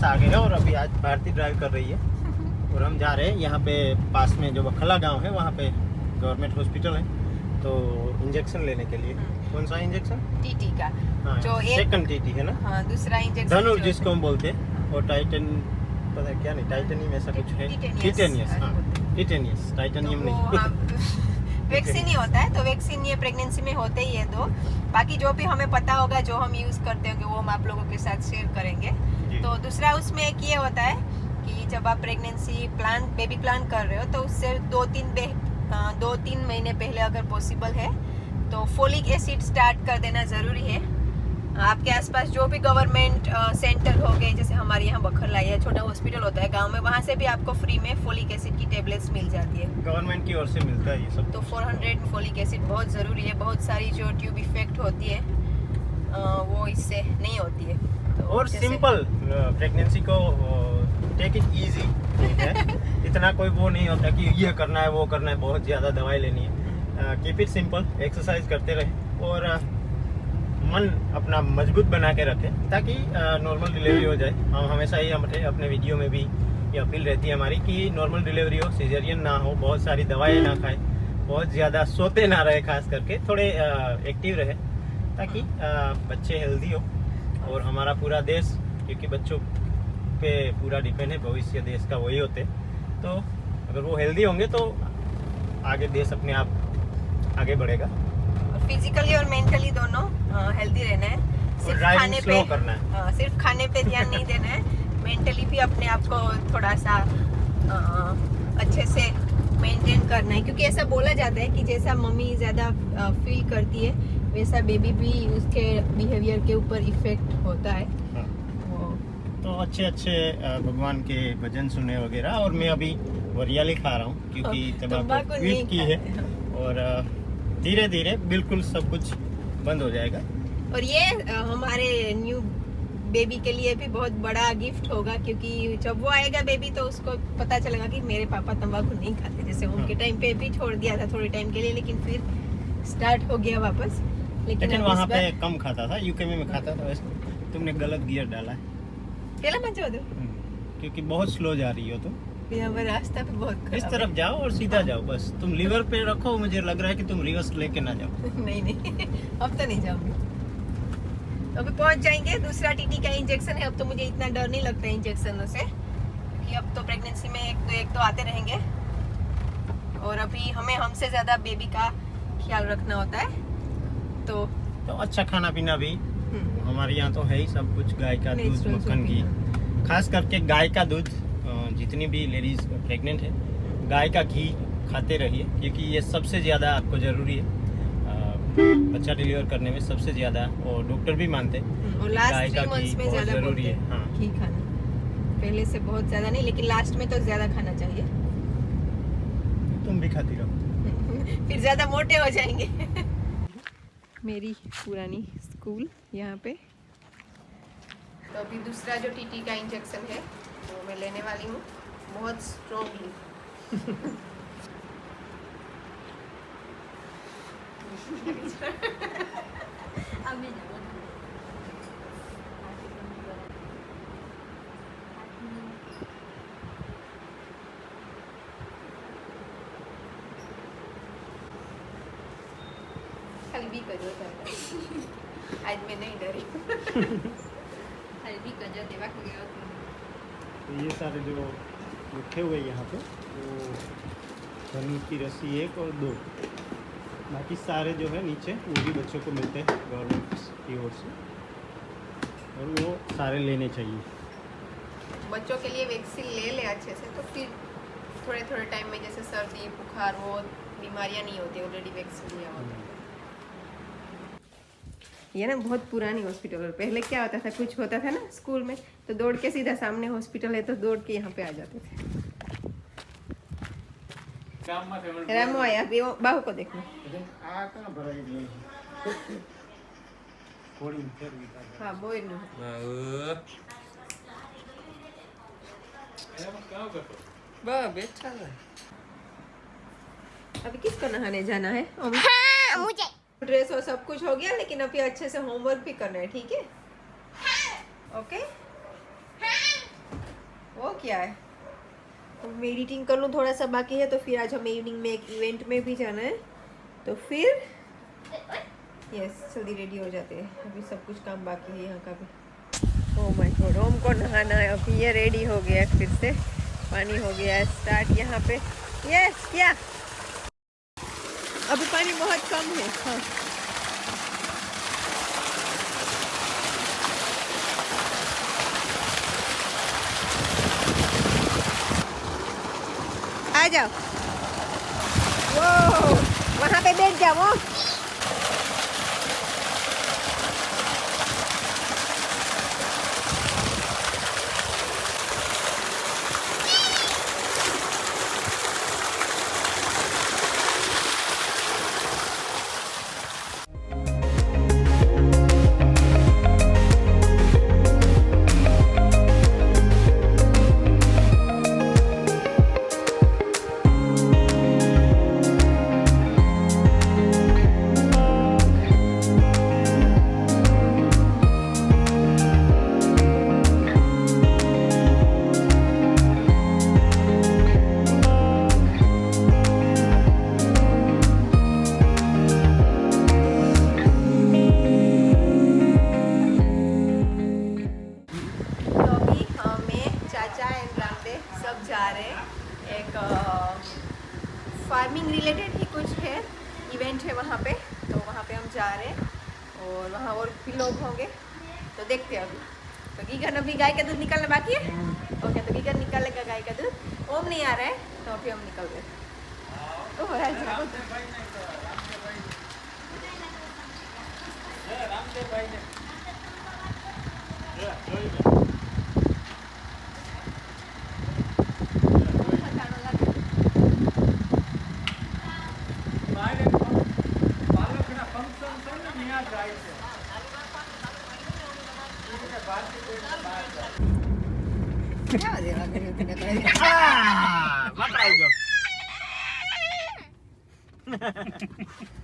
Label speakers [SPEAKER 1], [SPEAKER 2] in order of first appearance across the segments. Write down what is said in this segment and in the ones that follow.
[SPEAKER 1] से आगे है और अभी आज भारती ड्राइव कर रही है और हम जा रहे हैं यहाँ पे पास में जो बखला गांव है वहाँ पे गवर्नमेंट हॉस्पिटल है तो इंजेक्शन लेने के लिए। कौन सा इंजेक्शन?
[SPEAKER 2] टीटी का।
[SPEAKER 1] हाँ,
[SPEAKER 2] जो
[SPEAKER 1] सेकंड टीटी है ना।
[SPEAKER 2] हाँ, दूसरा इंजेक्शन
[SPEAKER 1] धनुष जिसको हम बोलते हैं और टाइटन पता है क्या नहीं टाइटेनियम ऐसा कुछ है। टिटेनियस। हाँ टिटेनियस, टाइटेनियम नहीं।
[SPEAKER 2] वैक्सीन ही होता है तो वैक्सीन ये प्रेगनेंसी में होते ही है दो। बाकी जो भी हमें पता होगा जो हम यूज करते होंगे वो हम आप लोगों के साथ शेयर करेंगे। तो दूसरा उसमें एक ये होता है कि जब आप प्रेगनेंसी बेबी प्लान कर रहे हो तो उससे 2-3 महीने पहले अगर पॉसिबल है तो फोलिक एसिड स्टार्ट कर देना जरूरी है। आपके आसपास जो भी गवर्नमेंट सेंटर हो गए, जैसे हमारे यहाँ बखरला या छोटा हॉस्पिटल होता है गांव में, वहाँ से भी आपको फ्री में फोलिक एसिड की टेबलेट्स मिल जाती है।
[SPEAKER 1] गवर्नमेंट की ओर से मिलता है ये सब।
[SPEAKER 2] तो 400 फोलिक एसिड बहुत ज़रूरी है। बहुत सारी जो ट्यूब इफेक्ट होती है वो इससे नहीं होती है। तो
[SPEAKER 1] और सिंपल प्रेगनेंसी को टेक इट इजी है। इतना कोई वो नहीं होता कि ये करना है वो करना है, बहुत ज़्यादा दवाई लेनी है। कीप इट सिंपल, एक्सरसाइज करते रहे और मन अपना मजबूत बना के रखें ताकि नॉर्मल डिलीवरी हो जाए। हम हमेशा ही अपने वीडियो में भी ये अपील रहती है हमारी कि नॉर्मल डिलीवरी हो, सिजेरियन ना हो, बहुत सारी दवाएं ना खाएं, बहुत ज़्यादा सोते ना रहे, खास करके थोड़े एक्टिव रहे ताकि बच्चे हेल्दी हो और हमारा पूरा देश, क्योंकि बच्चों पे पूरा डिपेंड है, भविष्य देश का वही होते। तो अगर वो हेल्दी होंगे तो आगे देश अपने आप आगे बढ़ेगा।
[SPEAKER 2] फिजिकली और मेंटली दोनों हेल्दी रहना है। सिर्फ खाने पे
[SPEAKER 1] करना है।
[SPEAKER 2] सिर्फ खाने पे ध्यान नहीं देना है, मेंटली भी अपने आप को थोड़ा सा अच्छे से मेंटेन करना है। क्योंकि ऐसा बोला जाता है कि जैसा मम्मी ज़्यादा फील करती है वैसा बेबी भी उसके बिहेवियर के ऊपर इफेक्ट होता है।
[SPEAKER 1] तो अच्छे भगवान के भजन सुने वगैरह। और मैं अभी वरियाली खा रहा हूँ क्योंकि तंबाकू वीक की है और धीरे धीरे बिल्कुल सब कुछ बंद हो जाएगा।
[SPEAKER 2] और ये हमारे न्यू बेबी के लिए भी बहुत बड़ा गिफ्ट होगा क्योंकि जब वो आएगा बेबी तो उसको पता चलेगा कि मेरे पापा तंबाकू नहीं खाते। जैसे उनके टाइम पे भी छोड़ दिया था थोड़े टाइम के लिए, लेकिन फिर स्टार्ट हो गया वापस।
[SPEAKER 1] लेकिन वहाँ पे कम खाता था, यूके में खाता था। वैसे तुमने गलत गियर डाला है।
[SPEAKER 2] पहला मत जाओ
[SPEAKER 1] क्योंकि बहुत स्लो जा रही हो तुम।
[SPEAKER 2] रास्ता पे बहुत खराब
[SPEAKER 1] इस तरफ जाओ और सीधा जाओ बस। तुम लीवर पे रखो, मुझे लग रहा है कि तुम रिवर्स लेके ना जाओ।
[SPEAKER 2] नहीं अब तो नहीं जाऊंगी। तो अभी पहुंच जाएंगे। दूसरा टीटी का इंजेक्शन है। अब तो मुझे इतना डर नहीं लगता है इंजेक्शनों से क्योंकि अब तो प्रेगनेंसी में एक तो आते रहेंगे और अभी हमें हमसे ज्यादा बेबी का ख्याल रखना होता है। तो
[SPEAKER 1] अच्छा खाना पीना भी हमारे यहाँ तो है ही सब कुछ। गाय का दूध, मक्खन, घी, खास करके गाय का दूध। जितनी भी लेडीज प्रेग्नेंट है गाय का घी खाते रहिए क्योंकि ये सबसे ज़्यादा आपको ज़रूरी है बच्चा डिलीवर करने में, सबसे ज़्यादा। और डॉक्टर भी मानते हैं
[SPEAKER 2] और लास्ट 3 मंथ्स में ज़्यादा बोलते हैं। हाँ, घी खाना पहले से बहुत ज़्यादा नहीं, लेकिन लास्ट में तो ज़्यादा खाना चाहिए।
[SPEAKER 1] तुम भी खाती रहो
[SPEAKER 2] फिर ज़्यादा मोटे हो जाएंगे। मेरी पुरानी स्कूल यहाँ पे। तो अभी दूसरा जो टीटी का इंजेक्शन है वो मैं लेने वाली हूँ बहुत स्ट्रॉन्गली। खाली भी कर दो आज मैं नहीं डरी। खाली भी कर दो देवा को गया।
[SPEAKER 1] तो ये सारे जो रखे हुए यहाँ पे वो धनुष की रस्सी 1 और 2, बाकी सारे जो है नीचे वो भी बच्चों को मिलते हैं गवर्नमेंट की ओर से और वो सारे लेने चाहिए।
[SPEAKER 2] बच्चों के लिए वैक्सीन ले ले अच्छे से तो फिर थोड़े टाइम में जैसे सर्दी, बुखार, वो बीमारियाँ नहीं होती, ऑलरेडी वैक्सीन लिया होता है। ये ना बहुत पुरानी हॉस्पिटल है। पहले क्या होता था, कुछ होता था ना स्कूल में तो दौड़ के सीधा सामने हॉस्पिटल है तो दौड़ के यहाँ पे आ जाते थे। रामो आया अभी बाहु को देखो। हाँ बोल बैठा है। अभी किसको नहाने जाना है? हाँ, मुझे। ड्रेस और सब कुछ हो गया, लेकिन अभी अच्छे से होमवर्क भी करना है, ठीक है? ओके। वो क्या है? तो मैं एडिटिंग कर लूँ, थोड़ा सा बाकी है, तो फिर आज हमें इवनिंग में एक इवेंट में भी जाना है, तो फिर यस जल्दी रेडी हो जाते हैं। अभी सब कुछ काम बाकी है यहाँ का भी। ओह माय गॉड, ओम को नहाना है अभी, ये रेडी हो गया फिर से, पानी हो गया है स्टार्ट यहाँ पे। यस क्या, अभी पानी बहुत कम है। हाँ आ जाओ, वो वहाँ पे बैठ जाओ। वो फार्मिंग रिलेटेड ही कुछ है, इवेंट है वहाँ पे, तो वहाँ पे हम जा रहे हैं और वहाँ और भी लोग होंगे, तो देखते हैं अभी। तो गीगन अभी गाय का दूध निकालना बाकी है। ओके, तो गीगन निकालेगा गाय का दूध, ओम नहीं आ रहा है, तो अभी हम निकल रहे हैं।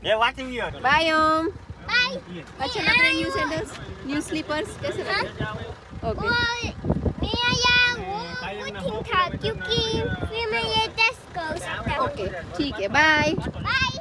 [SPEAKER 1] ये watching you.
[SPEAKER 2] Bye Om.
[SPEAKER 3] Bye.
[SPEAKER 2] अच्छे लग रहे न्यू सैंडल्स, न्यू स्लीपर्स कैसे लग रहे? ओके
[SPEAKER 3] मैं आया वो वोटिंग था क्योंकि फिर मैं ये टेस्ट कर सकता हूँ।
[SPEAKER 2] ओके ठीक है, बाय
[SPEAKER 3] बाय।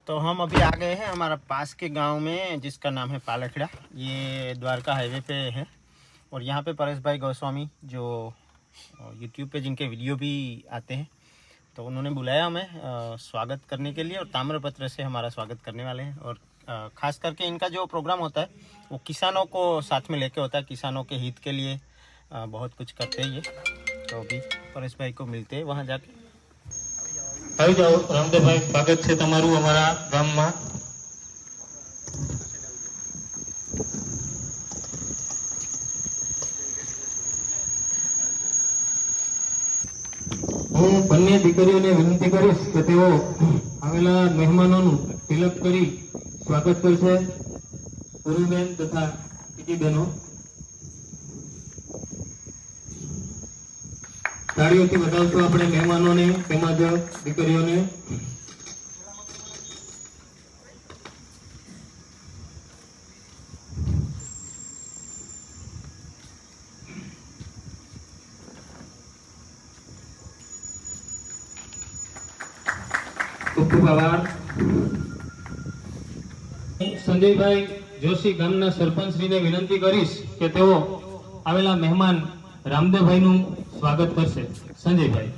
[SPEAKER 1] तो हम अभी आ गए हैं हमारा पास के गांव में, जिसका नाम है पालखेड़ा। ये द्वारका हाईवे पे है और यहाँ पे परेश भाई गोस्वामी जो यूट्यूब पे जिनके वीडियो भी आते हैं, तो उन्होंने बुलाया हमें स्वागत करने के लिए, और ताम्रपत्र से हमारा स्वागत करने वाले हैं। और ख़ास करके इनका जो प्रोग्राम होता है वो किसानों को साथ में लेके होता है, किसानों के हित के लिए बहुत कुछ करते हैं ये। तो अभी परेश भाई को मिलते हैं वहाँ जाके।
[SPEAKER 4] આવી જાઓ રામદેવભાઈ, સ્વાગત છે તમારું અમારા ગામમાં। હું બંને દીકરીઓને વિનંતી કરીશ કે તેઓ આવેલા મહેમાનોનું તિલક કરી સ્વાગત કરશે। ગુરુબેન તથા બીજી બહેનો તાળીઓથી વધાવશો આપણે મહેમાનોને તેમજ દીકરીઓને। ખૂબ ખૂબ આભાર। સંજયભાઈ જોશી ગામના સરપંચશ્રીને વિનંતી કરીશ કે તેઓ આવેલા મહેમાન રામદેવભાઈનું સ્વાગત કરશે. સંજયભાઈ.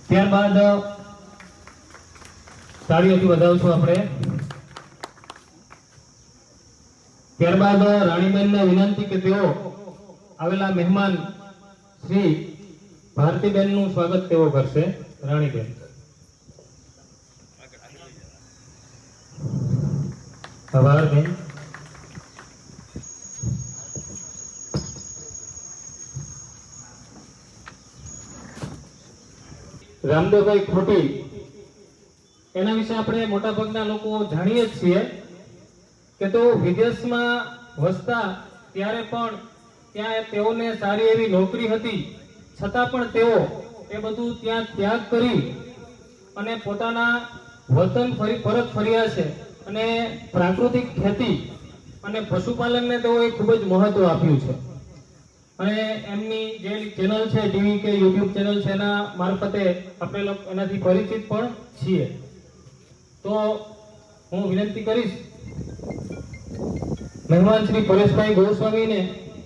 [SPEAKER 4] ત્યારબાદ તાળીઓથી વધાવશું આપણે. ત્યારબાદ રાણીબેનને વિનંતી કે તેઓ આવેલા મહેમાન શ્રી ભારતીબેનનું સ્વાગત તેઓ કરશે. રાણીબેન. આભાર બેન. રામદેવભાઈ ખોટી, એના વિશે આપણે મોટા ભાગના લોકો જાણીએ જ છીએ કે તો વિદેશમાં વસતા ત્યારે પણ ત્યાં તેઓને સારી એવી નોકરી હતી, છતાં પણ તેઓ એ બધું ત્યાં ત્યાગ કરી અને પોતાના વતન પરત ફર્યા છે અને પ્રાકૃતિક ખેતી અને પશુપાલનને તેઓએ ખૂબ જ મહત્વ આપ્યું છે. અને એમની જે ચેનલ છે, ટીવી કે યુટ્યુબ ચેનલ છે, એના મારફતે આપણે લોકો એનાથી પરિચિત પણ છીએ. તો હું વિનંતી કરીશ મહેમાન શ્રી પરેશભાઈ ગોસ્વામીને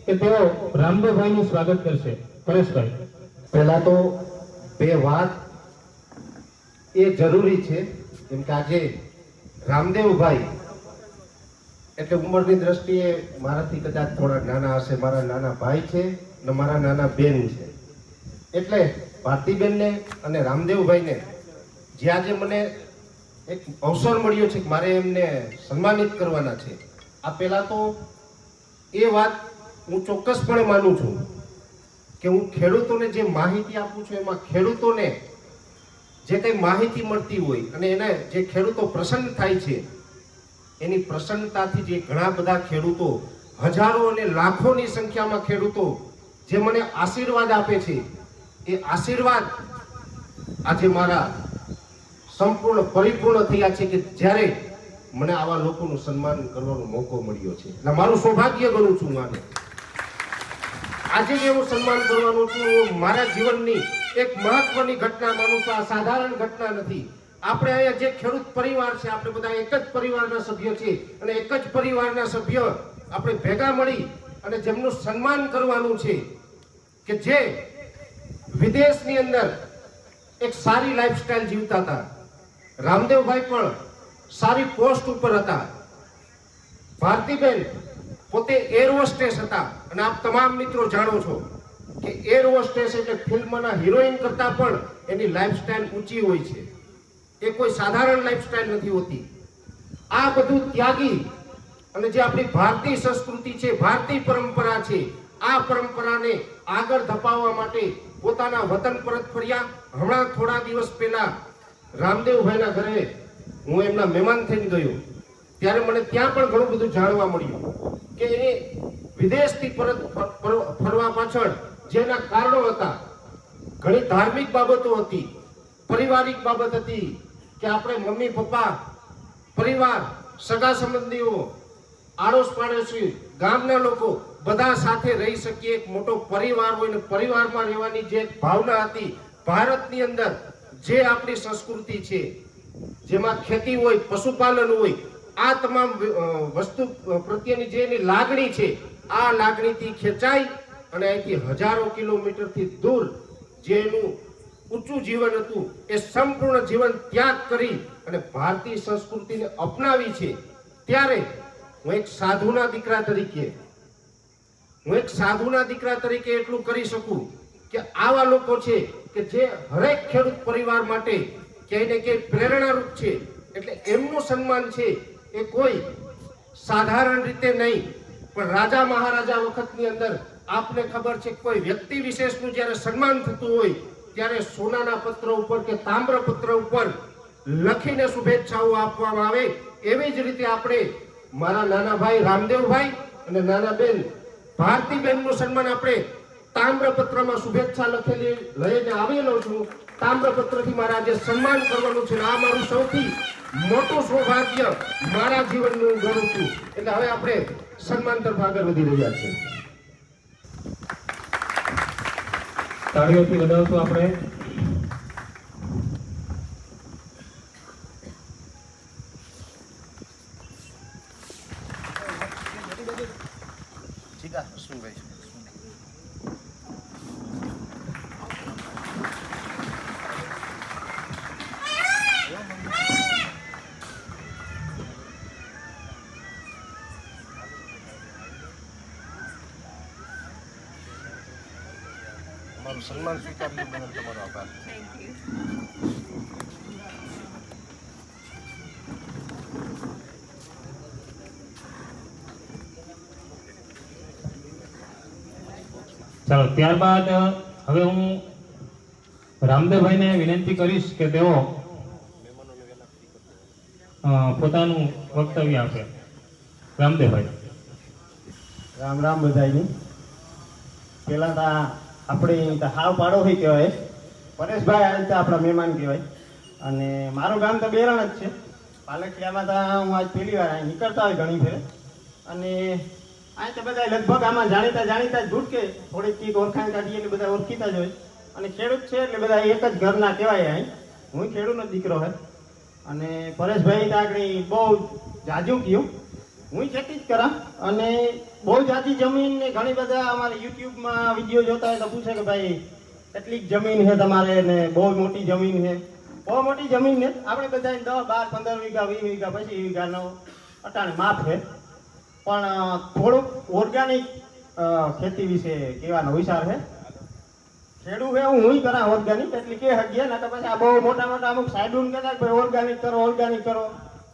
[SPEAKER 4] કે તેઓ રામદેવભાઈનું સ્વાગત કરશે. પરેશભાઈ.
[SPEAKER 5] પહેલા તો બે વાત એ જરૂરી છે, કેમ કે આજે રામદેવભાઈ એટલે ઉંમરની દ્રષ્ટિએ મારાથી કદાચ થોડા નાના હશે. મારા નાના ભાઈ છે અને મારા નાના બેન છે. એટલે ભારતીબેનને અને રામદેવભાઈને જે આજે મને એક અવસર મળ્યો છે કે મારે એમને સન્માનિત કરવાના છે. આ પહેલા તો એ વાત હું ચોક્કસપણે માનું છું કે હું ખેડૂતોને જે માહિતી આપું છું એમાં ખેડૂતોને જે કંઈ માહિતી મળતી હોય અને એને જે ખેડૂતો પ્રસન્ન થાય છે એની પ્રસન્નતાથી જે ઘણા બધા ખેડૂતો, હજારો અને લાખોની સંખ્યામાં ખેડૂતો જે મને આશીર્વાદ આપે છે, એ આશીર્વાદ આજે મારા સંપૂર્ણ પરિપૂર્ણ થયા છે કે જ્યારે મને આવા લોકોનું સન્માન કરવાનો મોકો મળ્યો છે. એટલે મારું સૌભાગ્ય ગણું છું આને. આજે જે હું સન્માન કરવાનું છું, હું મારા જીવનની એક મહત્વની ઘટના માનું છું. આ સાધારણ ઘટના નથી. આપણે અહીંયા જે ખેડૂત પરિવાર છે, આપણે બધા એક જ પરિવારના સભ્ય છે અને એક જ પરિવારના સભ્ય આપણે ભેગા મળી અને જેમનું સન્માન કરવાનું છે કે જે વિદેશની અંદર એક સારી લાઈફસ્ટાઈલ જીવતા હતા. રામદેવભાઈ પણ સારી પોસ્ટ ઉપર હતા. ભારતીબેન પોતે એર હોસ્ટેસ હતા અને આપ તમામ મિત્રો જાણો છો કે એર હોસ્ટેસ એટલે ફિલ્મના હિરોઈન કરતા પણ એની લાઈફસ્ટાઈલ ઊંચી હોય છે. એ કોઈ સાધારણ લાઈફસ્ટાઈલ નથી હોતી. આ બધું ત્યાગી અને જે આપણી ભારતીય સંસ્કૃતિ છે, ભારતીય પરંપરા છે, આ પરંપરાને આગળ ધપાવવા માટે પોતાના વતન પરત ફર્યા. હમણાં થોડા દિવસ પહેલા રામદેવભાઈના ઘરે હું એમના મહેમાન થઈને ગયો ત્યારે મને ત્યાં પણ ઘણું બધું જાણવા મળ્યું કે એ વિદેશથી પરત ફરવા પાછળ જેના કારણો હતા, ઘણી ધાર્મિક બાબતો હતી, પારિવારિક બાબત હતી કે આપણે મમ્મી પપ્પા, પરિવાર, સગા સંબંધીઓ, આડોશ પાડોશી, ગામના લોકો બધા સાથે રહી શકીએ, એક મોટો પરિવાર હોય ને પરિવારમાં રહેવાની જે ભાવના હતી. ભારતની અંદર જે આપણી સંસ્કૃતિ છે, જેમાં ખેતી હોય, પશુપાલન હોય, આ તમામ વસ્તુ પ્રત્યેની જે એની લાગણી છે, આ લાગણીથી ખેંચાઈ અને અહીંથી હજારો કિલોમીટરથી દૂર જે એનું ઊંચું જીવન હતું એ સંપૂર્ણ જીવન ત્યાગ કરી અને ભારતીય સંસ્કૃતિને અપનાવી છે. ત્યારે હું એક સાધુના દીકરા તરીકે એટલું કરી શકું કે આવા લોકો છે કે જે હરેક ખેડૂત પરિવાર માટે ક્યાંય ને ક્યાંય પ્રેરણારૂપ છે. એટલે એમનું સન્માન છે એ કોઈ સાધારણ રીતે નહીં, પણ રાજા મહારાજા વખતની અંદર આપને ખબર છે કોઈ વ્યક્તિ વિશેષનું જ્યારે સન્માન થતું હોય ત્યારે સોનાના પત્ર ઉપર કે તામ્ર પત્ર ઉપર લખીને શુભેચ્છાઓ આપવામાં આવે. એવી જ રીતે આપણે મારા નાના ભાઈ રામદેવભાઈ અને નાના બેન ભારતીબેનનું સન્માન આપણે તામ્રપત્રમાં શુભેચ્છા લખેલી લઈને આવેલો છું. તામ્રપત્રથી મારા આજે સન્માન કરવાનું છે. આ મારું સૌથી મોટું સૌભાગ્ય મારા જીવનનું ગણું છું. એટલે હવે આપણે સન્માન તરફ આગળ વધી રહ્યા છીએ.
[SPEAKER 4] તાળીઓથી વધાવશું આપણે.
[SPEAKER 5] લક્ષ્મણભાઈ. અમારું સન્માન સ્વીકાર્યું બદલ તમારો આભાર.
[SPEAKER 2] Thank you.
[SPEAKER 4] ચાલો, ત્યારબાદ હવે હું રામદેવભાઈને વિનંતી કરીશ કે તેઓ પોતાનું વક્તવ્ય આપે. રામદેવભાઈ.
[SPEAKER 6] રામ રામ બધાયની. પેલા તો આપણી તો હાવ પાડોશી કહેવાય, પરેશભાઈ આ રીતે આપણા મહેમાન કહેવાય. અને મારું ગામ તો બેરણ જ છે. પાલખિયામાં તો હું આજ પહેલી વાર અહીં નીકળતા હોય ઘણી ફેરે. અને અહીં તો બધા લગભગ આમાં જાણીતા જ ભૂટકે થોડીક કીક ઓળખાણ કાઢીએ એટલે બધા ઓળખીતા જ હોય. અને ખેડૂત છે એટલે બધા એક જ ઘરના કહેવાય. અહીં હું ખેડૂતનો દીકરો હોય. અને પરેશભાઈ તો આગળ બહુ જાજુ કયું, હું ખેતી જ કરા. અને બહુ જાજી જમીન ને ઘણી બધા અમારે યુટ્યુબમાં વિડીયો જોતા હોય તો પૂછે કે ભાઈ કેટલીક જમીન છે તમારે, ને બહુ મોટી જમીન છે. બહુ મોટી જમીન ને આપણે બધા 10, 12, 15 વીઘા 20 વીઘા 25 વીઘાનો અટાણે માપ છે. પણ થોડુંક ઓર્ગેનિક ખેતી વિશે કહેવાનો વિચાર છે. ખેડૂત છે હું કરા ઓર્ગેનિક એટલે કે હગીએ ને તો પછી આ બહુ મોટા અમુક સાહેબોને કહેતા કે ઓર્ગેનિક કરો.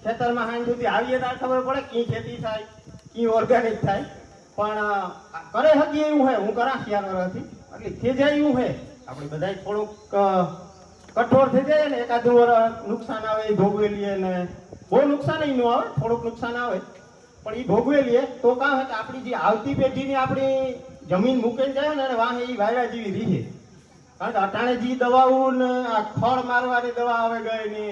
[SPEAKER 6] ખેતરમાં હાંજ સુધી આવીએ ત્યારે ખબર પડે કી ખેતી થાય, કી ઓર્ગેનિક થાય. પણ કરે હગીએ એવું હે, હું કરા 4 વર્ષથી એટલે થઈ જાય એવું હે. આપણે બધા થોડુંક કઠોર થઈ જાય ને, એકાદું વર્ષ નુકસાન આવે એ ભોગવી લઈએ. ને બહુ નુકસાન ન આવે, થોડુંક નુકસાન આવે પણ એ ભોગવી લઈએ તો કામ હોય કે આપણી જે આવતી પેઢીની આપણી જમીન મૂકીને જાય ને વાહ એ વાયરા જેવી રીહે. કારણ કે અટાણે જે દવાઓ ને આ ખડ મારવાની દવા આવે ગઈ ને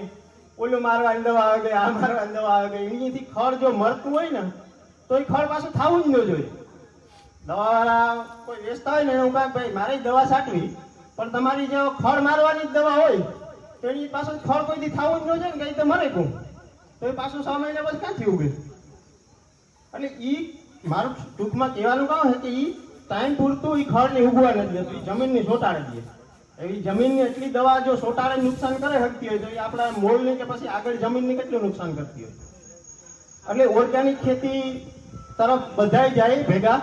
[SPEAKER 6] ઓલું મારવાની દવા આવે ગઈ, આ મારવાની દવા આવે ગઈ, એનાથી ખડ જો મળતું હોય ને તો એ ખડ પાછું થવું જ ન જોઈએ. દવાવાળા કોઈ વેચતા હોય ને એવું કાંઈ ભાઈ મારે દવા છાંટવી, પણ તમારી જો ખડ મારવાની જ દવા હોય તો એની પાછું ખડ કોઈથી થવું જ ન જોઈએ ને કંઈ તો મરે કહું તો એ પાછું 6 મહિના પછી ક્યાંથી ઉગે. એટલે એ મારું ટૂંકમાં કહેવાનું કામ છે કે એ ટાઈમ પૂરતું એ ખડને ઉગવા નથી દેતું, એ જમીનને સોટાડી દે. એવી જમીનની એટલી દવા જો સોટાડે નુકસાન કરે શકતી હોય તો એ આપણા મોલને કે પછી આગળ જમીનને કેટલું નુકસાન કરતી હોય. એટલે ઓર્ગેનિક ખેતી તરફ બધાય જાય ભેગા.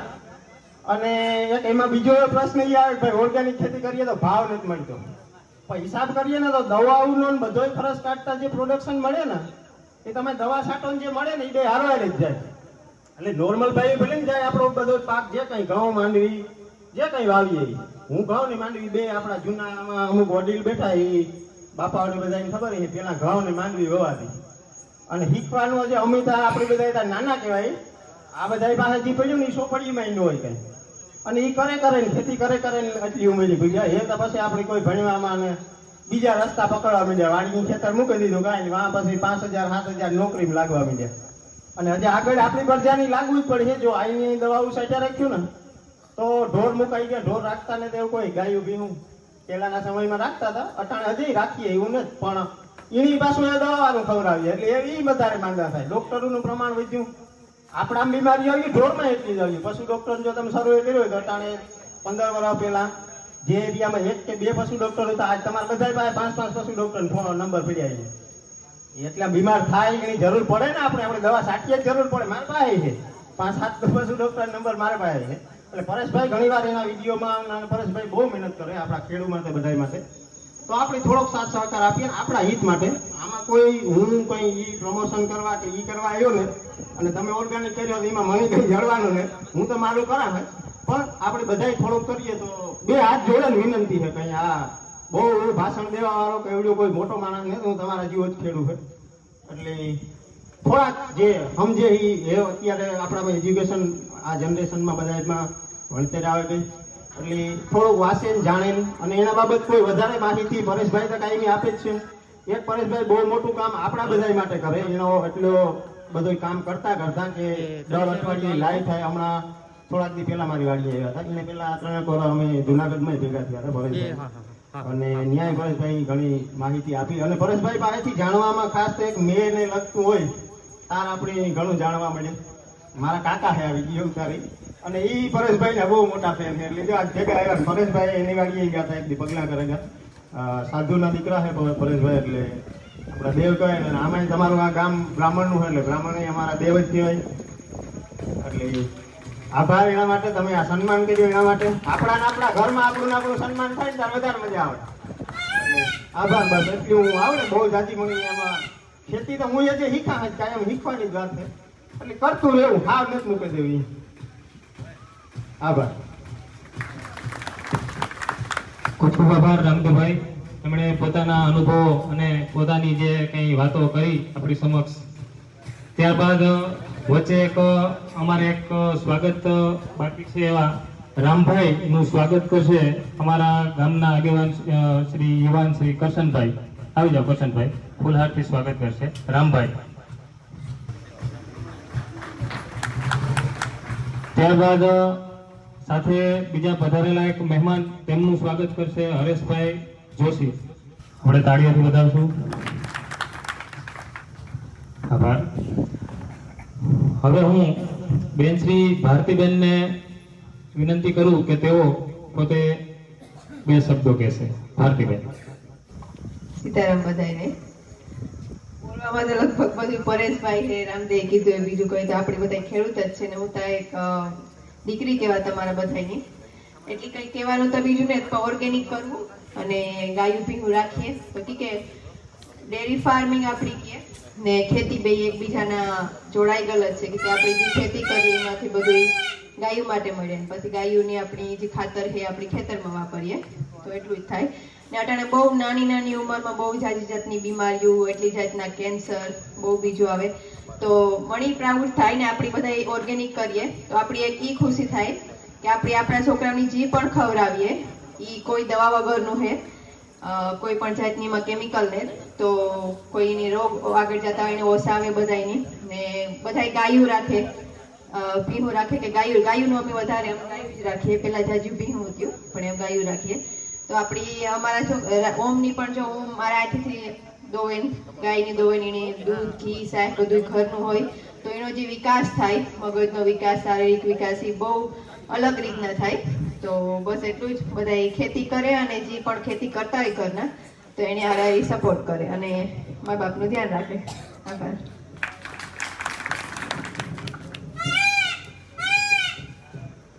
[SPEAKER 6] અને એક એમાં બીજો પ્રશ્ન એ આવે કે ભાઈ ઓર્ગેનિક ખેતી કરીએ તો ભાવ નથી મળતો. પણ હિસાબ કરીએ ને તો દવાઓનો બધો ખર્ચ કાઢતા જે પ્રોડક્શન મળે ને એ તમે દવા છાંટો જે મળે ને એ બે હારવાય જ જાય. એટલે નોર્મલ ભાઈ ભલે ને જાય આપણો બધો પાક જે કંઈ ઘઉં માંડવી જે કંઈ વાવીએ, હું ઘઉં ને માંડવી બે આપણા જૂનામાં અમુક વડીલ બેઠા એ બાપાઓને બધાને ખબર છે પેલા ઘઉં ને માંડવી વવાતી. અને શીખવાનું જે અમિતા આપણે બધા નાના કહેવાય આ બધા પાસે જે પડ્યું ને એ સોપડીમાં ન હોય કંઈ. અને એ કરે ને ખેતી કરે ને એટલી ઉમેરી ભૂલ્યા એ તો પછી આપણે કોઈ ભણવામાં ને બીજા રસ્તા પકડવા માંડ્યા. વાડીનું ખેતર મૂકી દીધું કાંઈ વાં પછી 5,000-7,000 નોકરીમાં લાગવા માંડ્યા. અને હજી આગળ આપણી બરજાની લાગવું જ પડશે. જો આઈની દવાઓ સાચા રાખ્યું ને તો ઢોર મુકાઈ ગયા. ઢોર રાખતા ને તેવું કોઈ ગાયું ભીનું પહેલાના સમયમાં રાખતા હતા, અટાણે હજી રાખીએ એવું નથી. પણ એની પાછું એ દવાનું ખવડાવીએ એટલે એ વધારે માંદા થાય. ડોક્ટરોનું પ્રમાણ વધ્યું, આપણા બીમારી આવી ઢોરમાં એટલી જ આવી. પશુ ડોક્ટર જો તમે સર્વે કર્યો હોય તો અટાણે 15 વર્ષ પહેલા જે એરિયામાં 1 કે 2 પશુ ડોક્ટર હતા આજ તમારે બધા પાસે 5 પશુ ડોક્ટર નંબર પડ્યા છે. એટલા બીમાર થાય એની જરૂર પડે ને આપણે દવા છાંટીએ જરૂર પડે. મારે પાસે છે 5-7 પશુ ડોક્ટર નંબર મારે પાસે છે. એટલે પરેશભાઈ ઘણી વાર એના વિડીયોમાં પરેશભાઈ બહુ મહેનત કરે આપણા ખેડૂત માટે બધા માટે. તો આપણે થોડોક સાથ સહકાર આપીએ આપણા હિત માટે. આમાં કોઈ હું કંઈ ઈ પ્રમોશન કરવા કે ઈ કરવા આવ્યો ને અને તમે ઓર્ગેનિક કર્યો તો એમાં મને કંઈ જળવાનું ને હું તો મારું કરા ને પણ આપણે બધાય થોડુંક કરીએ તો બે હાથ જોડે વિનંતી છે. કંઈ આ બહુ ભાષણ દેવા વાળો કે એવડો કોઈ મોટો માણસ ને હું તમારા જેવો જ ખેડૂત છે. એટલે થોડાક જે સમજે એ અત્યારે આપણામાં એજ્યુકેશન આ જનરેશનમાં બધામાં ભણતર આવે ગઈ એટલે થોડુંક વાંચે જાણે અને એના બાબત કોઈ વધારે માહિતી પરેશભાઈ તો કાયમી આપે જ છે. એક પરેશભાઈ બહુ મોટું કામ આપણા બધા માટે કરે. એનો એટલો બધું કામ કરતા કે દર અઠવાડિયે લાઈવ થાય. હમણાં થોડાક દી પહેલા મારી વાડી આવ્યા હતા. એને પહેલા 3 વર્ષ અમે જુનાગઢમાં ભેગા થયા હતા પરેશભાઈ. અને ન્યાય પરેશભાઈ ઘણી માહિતી આપી. અને પરેશભાઈ પાસેથી જાણવામાં ખાસ તો એક મેળને લગતું હોય તાર આપણે ઘણું જાણવા મળે. મારા કાકા છે આવી ગયો તારી અને એ પરેશભાઈના બહુ મોટા ફેન છે. એટલે જો આજ ભેગા આવ્યા. પરેશભાઈ એની વાડીએ ગયા હતા, એક દી પગલા કરેલા. સાધુના દીકરા છે પરેશભાઈ, એટલે આપણા દેવ કહેવાય. અને આમાં તમારું આ ગામ બ્રાહ્મણનું છે, એટલે બ્રાહ્મણ અમારા દેવ જ કહેવાય. એટલે આભાર એના માટે, તમે આ સન્માન કર્યું એના માટે. આપણા ઘરમાં આપણું સન્માન થાય ત્યારે વધારે મજા આવે. એટલે આભાર. બસ એટલું હું આવડે બહુ જાજી મળી એમાં. ખેતી તો હું જે શીખા જ કાયમ શીખવાની જ વાત છે. એટલે કરતું રહેવું, હાવ નથી મૂકી દેવી. આભાર.
[SPEAKER 4] ખૂબ ખૂબ આભાર રામદેવભાઈ. એમણે પોતાના અનુભવો અને પોતાની જે કંઈ વાતો કરી આપણી સમક્ષ. ત્યારબાદ વચ્ચે અમારે એક સ્વાગત બાકી છે, એવા રામભાઈનું સ્વાગત કરશે અમારા ગામના આગેવાન શ્રી યુવાન શ્રી કરશનભાઈ. આવી જાઓ કરશનભાઈ, ફૂલ હાથથી સ્વાગત કરશે રામભાઈ. ત્યારબાદ સાથે બીજા પધારેલા એક મહેમાન, તેમનું સ્વાગત કરશે હરેશભાઈ જોશી. આપણે તાળીઓથી વધાવશું. આભાર. હવે હું બેન શ્રી ભારતીબેનને વિનંતી કરું કે તેઓ પોતે 2 શબ્દો કહેશે. ભારતીબેન.
[SPEAKER 2] સીતારામ બધાને. બોલવામાં તો લગભગ બધું પરેશભાઈ છે, રામદેવ કીધું એ બીજું કઈ તો આપણે બધા ખેડૂત જ છે ને હું તો એક દીકરી કહેવા તમારા બધાની. એટલે કઈ કહેવાનું તો બીજું ને, ઓર્ગેનિક કરવું અને ગાયું ભીનું રાખીએ. પછી કે ડેરી ફાર્મિંગ આપણી કે ને ખેતી બે એકબીજાના જોડાઈ ગયેલ જ છે કે આપણે જે ખેતી કરીએ એમાંથી બધું ગાયું માટે મળે ને પછી ગાયુંની આપણી જે ખાતર છે આપણી ખેતરમાં વાપરીએ તો એટલું જ થાય. ને અટાણે બહુ નાની ઉંમરમાં બહુ જાજી જાતની બીમારીઓ, એટલી જાતના કેન્સર બહુ બીજું આવે. તો મણી પ્રાઉડ થાય ને આપણે બધા ઓર્ગેનિક કરીએ તો આપણી એક ઈ ખુશી થાય કે આપણે આપણા છોકરાઓની જે પણ ખવડાવીએ એ કોઈ દવા વગરનું છે, કોઈ પણ જાતની એમાં કેમિકલ ને, તો કોઈની રોગ આગળ જતા હોય એને ઓછાવે બધાની. ને બધા ગાયું રાખે, ભીહું રાખે કે ગાયુંનું અમે વધારે ગાયું જ રાખીએ. પેલા જાજુ ભીહું હતું પણ એમ ગાયું રાખીએ. તો આપણી અમારા ઓમની પણ જો હું મારા હાથેથી દોવેન ગાયની દોવેન એની દૂધ ઘી શાક બધું ઘરનું હોય તો એનો જે વિકાસ થાય, મગજનો વિકાસ, શારીરિક વિકાસ એ બહુ અલગ રીતના થાય. તો બસ એટલું જ. બધા ખેતી કરે અને જે પણ ખેતી કરતા હોય ઘરના તો એને હારા સપોર્ટ કરે અને મા બાપનું ધ્યાન રાખે. આભાર.